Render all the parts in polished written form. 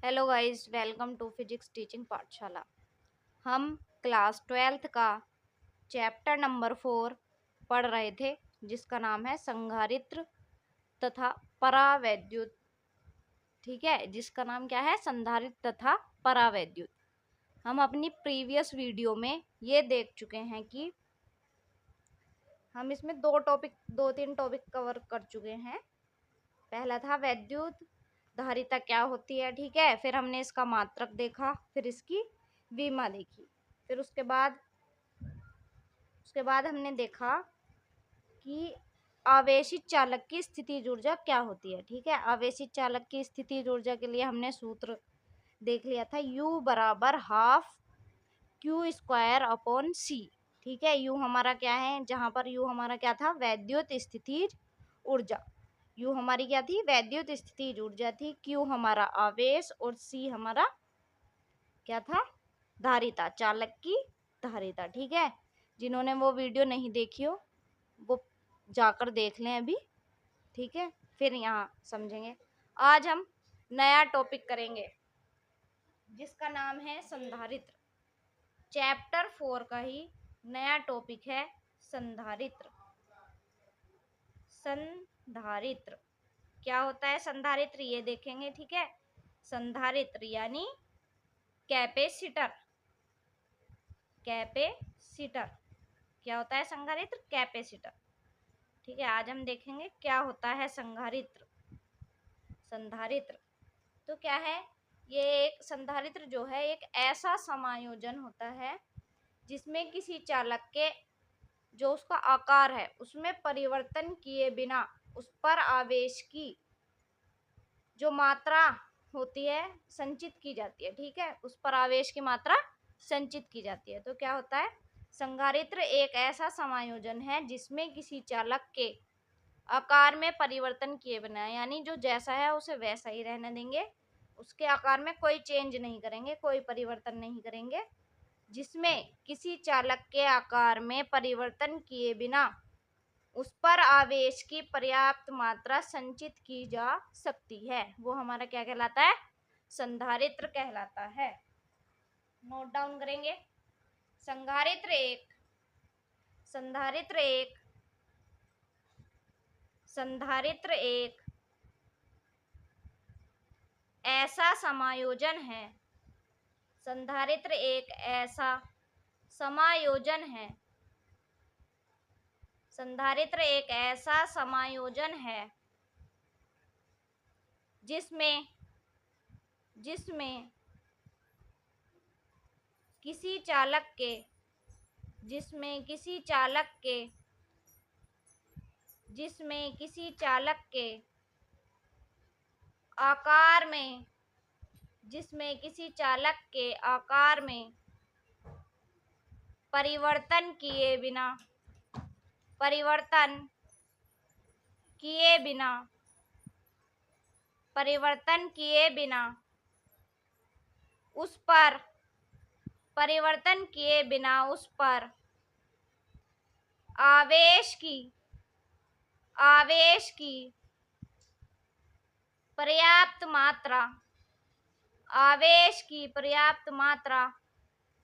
Hello guys, welcome to physics teaching पाठशाला। हम class 12th का चैप्टर नंबर 4 पढ़ रहे थे, जिसका नाम है संधारित्र तथा परावैद्युत। ठीक है, जिसका नाम क्या है? संधारित्र तथा परावैद्युत। हम अपनी प्रीवियस वीडियो में ये देख चुके हैं कि हम इसमें दो तीन टॉपिक कवर कर चुके हैं। पहला था वैद्युत धारिता क्या होती है। ठीक है, फिर हमने इसका मात्रक देखा, फिर इसकी विमा देखी, फिर उसके बाद हमने देखा कि आवेशित चालक की स्थितिज ऊर्जा क्या होती है। ठीक है, आवेशित चालक की स्थितिज ऊर्जा के लिए हमने सूत्र देख लिया था, U बराबर हाफ क्यू स्क्वायर अपॉन सी। ठीक है, U हमारा क्या है? जहां पर U हमारा क्या था? वैद्युत स्थितिज ऊर्जा। U हमारी क्या थी? वैद्युत स्थितिज ऊर्जा थी। Q हमारा आवेश और C हमारा क्या था? धारिता, चालक की धारिता। ठीक है, जिन्होंने वो वीडियो नहीं देखी हो वो जाकर देख लें अभी। ठीक है, फिर यहाँ समझेंगे। आज हम नया टॉपिक करेंगे जिसका नाम है संधारित्र। चैप्टर 4 का ही नया टॉपिक है संधारित्र। संधारित्र क्या होता है? संधारित्र ये देखेंगे। ठीक है, संधारित्र यानी कैपेसिटर। कैपेसिटर क्या होता है? संधारित्र कैपेसिटर। ठीक है, आज हम देखेंगे क्या होता है संधारित्र। संधारित्र तो क्या है? ये एक संधारित्र जो है एक ऐसा समायोजन होता है जिसमें किसी चालक के जो उसका आकार है उसमें परिवर्तन किए बिना उस पर आवेश की जो मात्रा होती है संचित की जाती है। ठीक है, उस पर आवेश की मात्रा संचित की जाती है। तो क्या होता है? संधारित्र एक ऐसा समायोजन है जिसमें किसी चालक के आकार में परिवर्तन किए बिना, यानी जो जैसा है उसे वैसा ही रहने देंगे, उसके आकार में कोई चेंज नहीं करेंगे, कोई परिवर्तन नहीं करेंगे, जिसमें किसी चालक के आकार में परिवर्तन किए बिना उस पर आवेश की पर्याप्त मात्रा संचित की जा सकती है, वो हमारा क्या कहलाता है? संधारित्र कहलाता है। नोट डाउन करेंगे। संधारित्र एक संधारित्र एक ऐसा समायोजन है। संधारित्र एक ऐसा समायोजन है। संधारित्र एक ऐसा समायोजन है जिसमें किसी चालक के जिसमें किसी चालक के आकार में परिवर्तन किए बिना उस पर आवेश की पर्याप्त मात्रा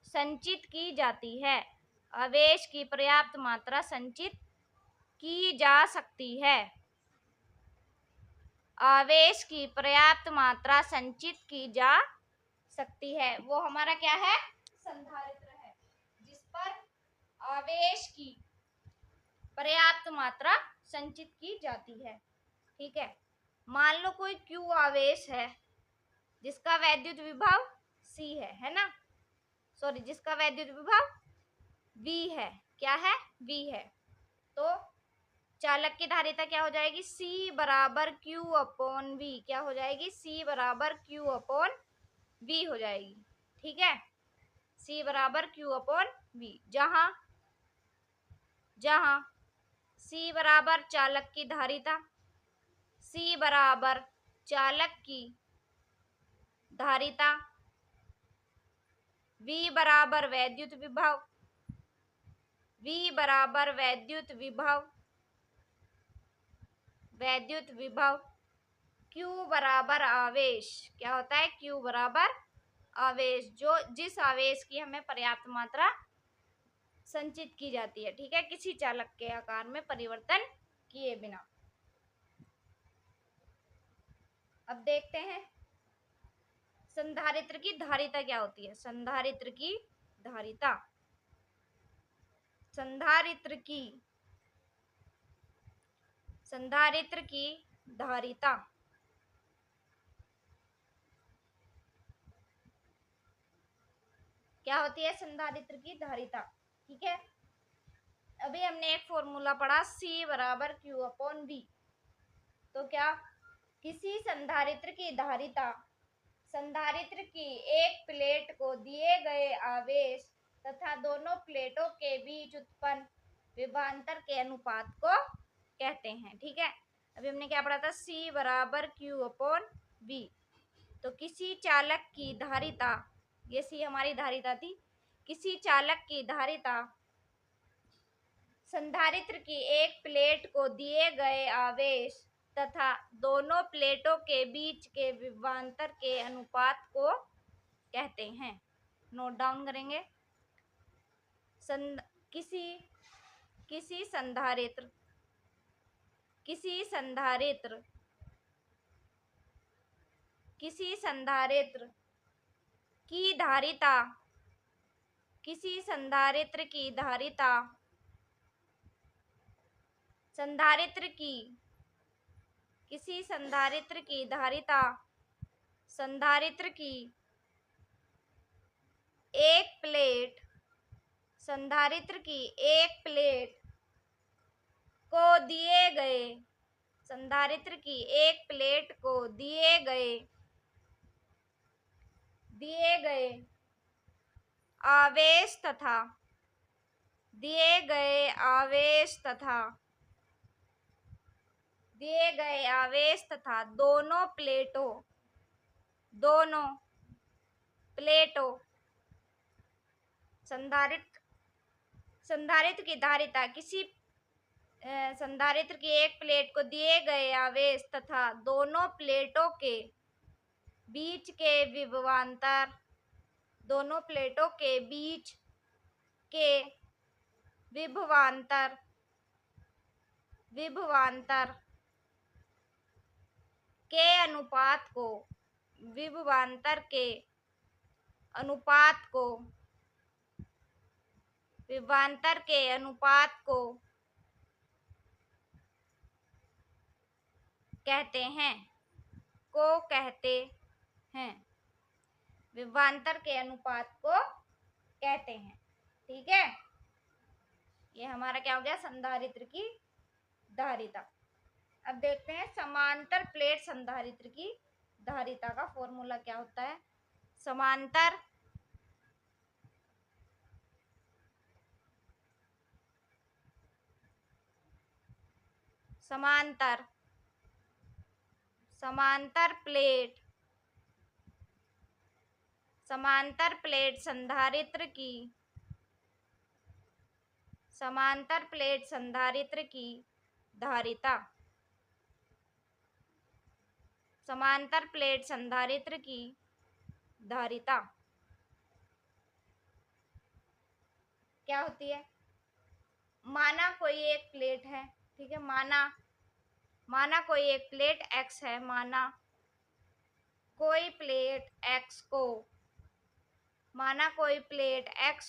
संचित की जाती है। आवेश की पर्याप्त मात्रा संचित की जा सकती है। आवेश की पर्याप्त मात्रा संचित की जा सकती है, वो हमारा क्या है? संधारित्र है, जिस पर आवेश की पर्याप्त मात्रा संचित की जाती है। ठीक है, मान लो कोई Q आवेश है जिसका वैद्युत विभव C है ना? सॉरी, जिसका वैद्युत विभव V है। क्या है? V है। तो चालक की धारिता क्या हो जाएगी? C बराबर Q अपॉन V। क्या हो जाएगी? C बराबर Q अपॉन V हो जाएगी। ठीक है, C बराबर Q अपॉन V, जहां C बराबर चालक की धारिता, C बराबर चालक की धारिता, V बराबर वैद्युत विभव, Q Q बराबर आवेश। क्या होता है? Q बराबर आवेश, जो जिस आवेश की हमें पर्याप्त मात्रा संचित की जाती है, ठीक है, किसी चालक के आकार में परिवर्तन किए बिना। अब देखते हैं संधारित्र की धारिता क्या होती है। संधारित्र की धारिता, संधारित्र की धारिता क्या होती है? संधारित्र की धारिता, ठीक है। अभी हमने एक फॉर्मूला पढ़ा, C बराबर Q अपॉन V। तो क्या, किसी संधारित्र की धारिता संधारित्र की एक प्लेट को दिए गए आवेश तथा दोनों प्लेटों के बीच उत्पन्न विभवांतर के अनुपात को कहते हैं, ठीक है। अभी हमने क्या पढ़ा था? C बराबर Q अपॉन V। तो किसी चालक की धारिता, ये C हमारी धारिता थी, किसी चालक की धारिता संधारित्र की एक प्लेट को दिए गए आवेश तथा दोनों प्लेटों के बीच के विभवांतर के अनुपात को कहते हैं। नोट डाउन करेंगे। किसी किसी संधारित्र किसी संधारित्र किसी संधारित्र की धारिता किसी संधारित्र की धारिता संधारित्र की किसी संधारित्र की धारिता संधारित्र की एक प्लेट संधारित्र की एक प्लेट को दिए गए संधारित्र की एक प्लेट को दिए गए आवेश तथा दिए गए आवेश तथा दोनों प्लेटों संधारित्र की धारिता किसी संधारित्र की एक प्लेट को दिए गए आवेश तथा दोनों प्लेटों के बीच के विभवांतर दोनों प्लेटों के बीच के विभवांतर के अनुपात को विभवांतर के अनुपात को विभवांतर के अनुपात को कहते हैं विभवांतर के अनुपात को कहते हैं, ठीक है। ये हमारा क्या हो गया? संधारित्र की धारिता। अब देखते हैं समांतर प्लेट संधारित्र की धारिता का फॉर्मूला क्या होता है। समांतर समांतर प्लेट संधारित्र की धारिता समांतर प्लेट संधारित्र की धारिता क्या होती है? माना कोई एक प्लेट है, ठीक है, माना कोई एक प्लेट X है, माना कोई प्लेट X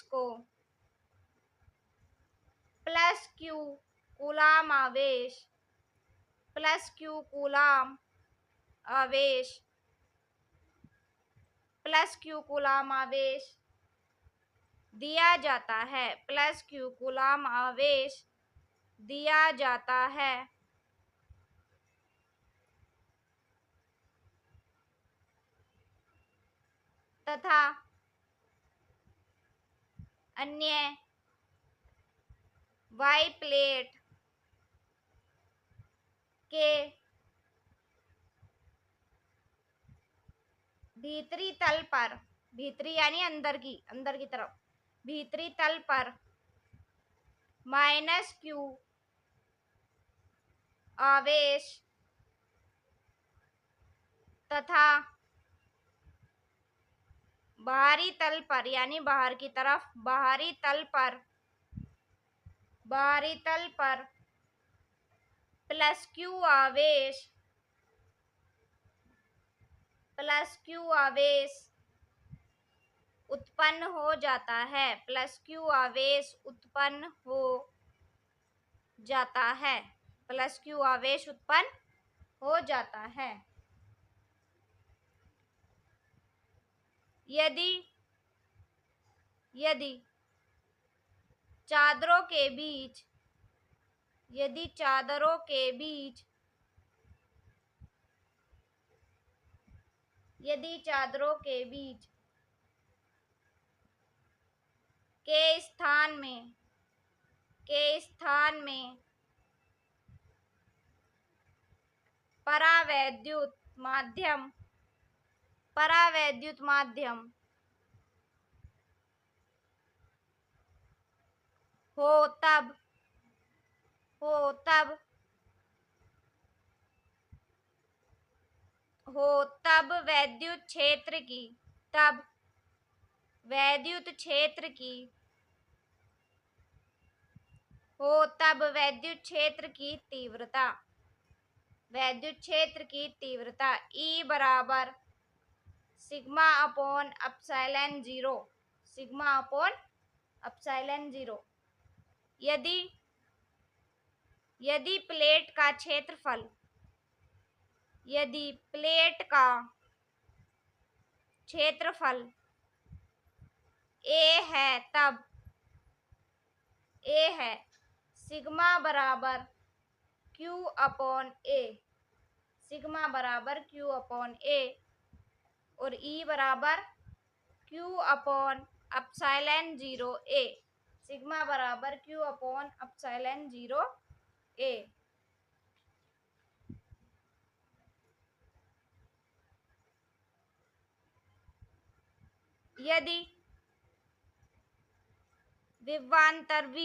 को प्लस Q कूलाम आवेश दिया जाता है तथा अन्य Y प्लेट के भीतरी तल पर, भीतरी यानी अंदर की तरफ, भीतरी तल पर -Q आवेश तथा बाहरी तल पर यानी बाहर की तरफ बाहरी तल पर प्लस क्यू आवेश उत्पन्न हो जाता है। प्लस क्यू आवेश उत्पन्न हो जाता है। प्लस क्यू आवेश उत्पन्न हो जाता है। यदि चादरों के बीच के स्थान में परावैद्युत माध्यम हो तब वैद्युत क्षेत्र की तीव्रता E बराबर सिग्मा अपॉन एप्सिलॉन जीरो। यदि प्लेट का क्षेत्रफल A है तब सिग्मा बराबर Q अपॉन A और E बराबर Q upon epsilon zero A। Sigma बराबर Q upon epsilon zero A। यदि विभवांतर V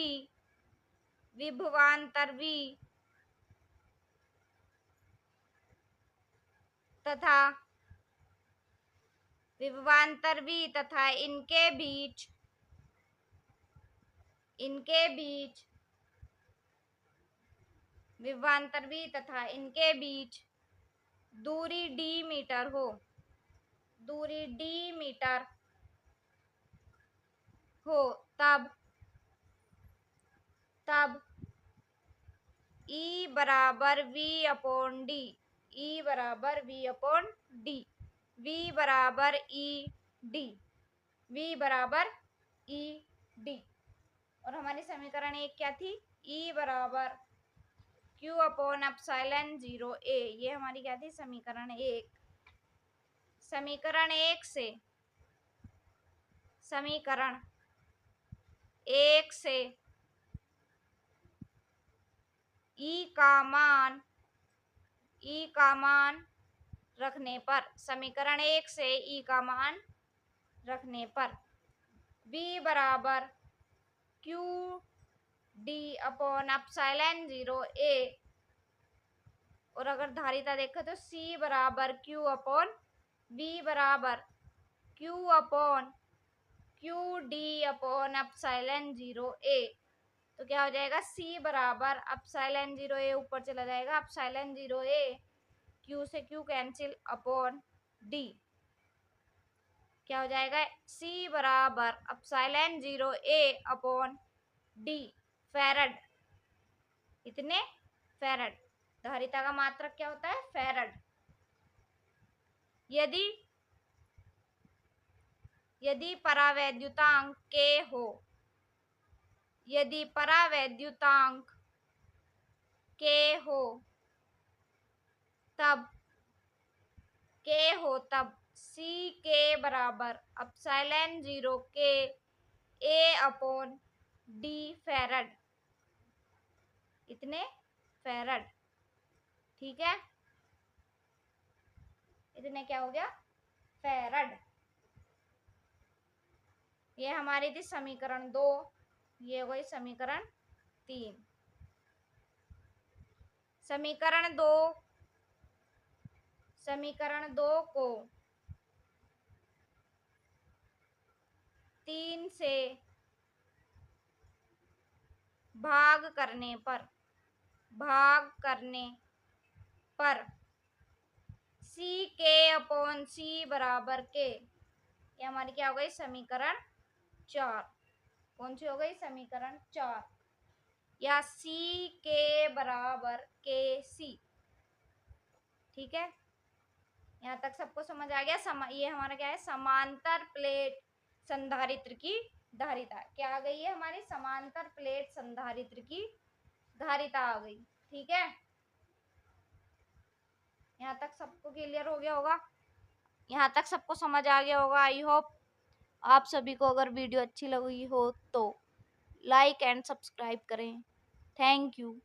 तथा इनके बीच दूरी d मीटर हो तब E बराबर V अपॉन D। V बराबर E D। और हमारी समीकरण एक क्या थी? E बराबर Q upon epsilon zero A। ये हमारी क्या थी? समीकरण एक से E का मान रखने पर V बराबर Q D upon epsilon zero A। और अगर धारिता देखें तो C बराबर Q अपॉन V बराबर Q upon QD upon epsilon zero A। तो क्या हो जाएगा? C बराबर एप्सिलॉन जीरो A ऊपर चला जाएगा, एप्सिलॉन जीरो A Q से Q कैंसिल अपॉन D। क्या हो जाएगा? C बराबर epsilon zero A upon D farad. इतने फैरड। धारिता का मात्रक क्या होता है? फैरड। यदि परावैद्युतांक K हो तब C K बराबर epsilon zero K A upon D farad. इतने फैरड। ठीक है, इतने क्या हो गया? फैरड। ये हमारी थी समीकरण 2। ये हो गई समीकरण 3। समीकरण 2 समीकरण 2 को 3 से भाग करने पर सी के अपॉन सी बराबर के, ये हमारी क्या हो गई समीकरण 4। कौन सी हो गई समीकरण 4, या सी के बराबर के सी। ठीक है, यहाँ तक सबको समझ आ गया। ये हमारा क्या है, समांतर प्लेट संधारित्र की धारिता। क्या आ गई है हमारी, समांतर प्लेट संधारित्र की धारिता आ गई। ठीक है, यहाँ तक सबको क्लियर हो गया होगा, यहाँ तक सबको समझ आ गया होगा। आई होप आप सभी को अगर वीडियो अच्छी लगी हो तो लाइक एंड सब्सक्राइब करें। Thank you.